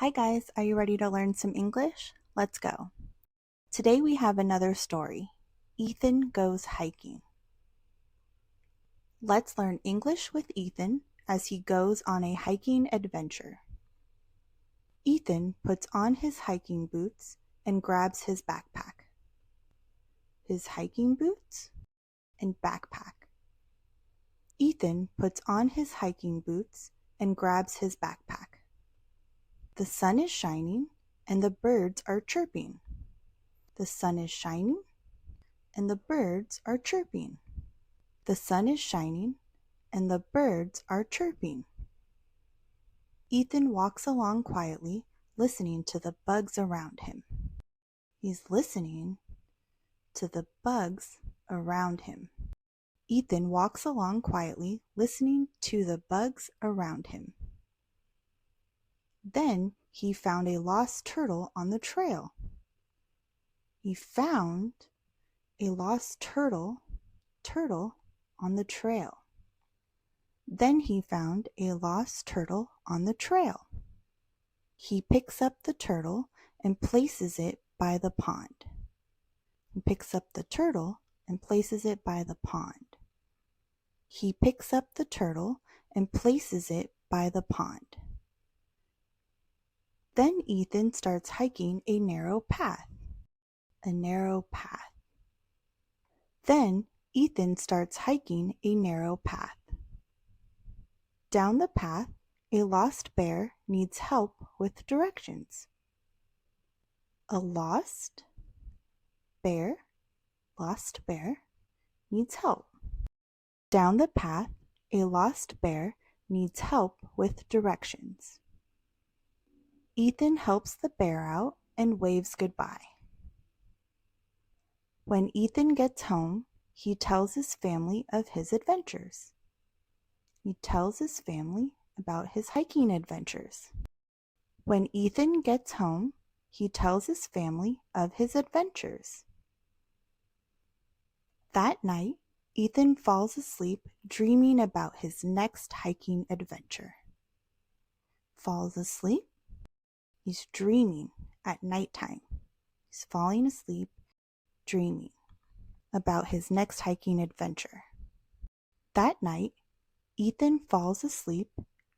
Hi guys, are you ready to learn some English? Let's go. Today we have another story. Ethan Goes Hiking. Let's learn English with Ethan as he goes on a hiking adventure. Ethan puts on his hiking boots and grabs his backpack. His hiking boots and backpack. Ethan puts on his hiking boots and grabs his backpack. The sun is shining and the birds are chirping. The sun is shining and the birds are chirping. The sun is shining and the birds are chirping. Ethan walks along quietly, listening to the bugs around him. He's listening to the bugs around him. Ethan walks along quietly, listening to the bugs around him. Then he found a lost turtle on the trail. He found a lost turtle on the trail. Then he found a lost turtle on the trail. He picks up the turtle and places it by the pond. He picks up the turtle and places it by the pond. He picks up the turtle and places it by the pond. Then Ethan starts hiking a narrow path. A narrow path. Then Ethan starts hiking a narrow path. Down the path, a lost bear needs help with directions. A lost bear needs help. Down the path, a lost bear needs help with directions. Ethan helps the bear out and waves goodbye. When Ethan gets home, he tells his family of his adventures. He tells his family about his hiking adventures. When Ethan gets home, he tells his family of his adventures. That night, Ethan falls asleep dreaming about his next hiking adventure. Falls asleep. He's dreaming at nighttime. He's falling asleep, dreaming about his next hiking adventure. That night, Ethan falls asleep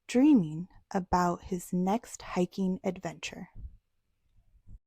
dreaming about his next hiking adventure.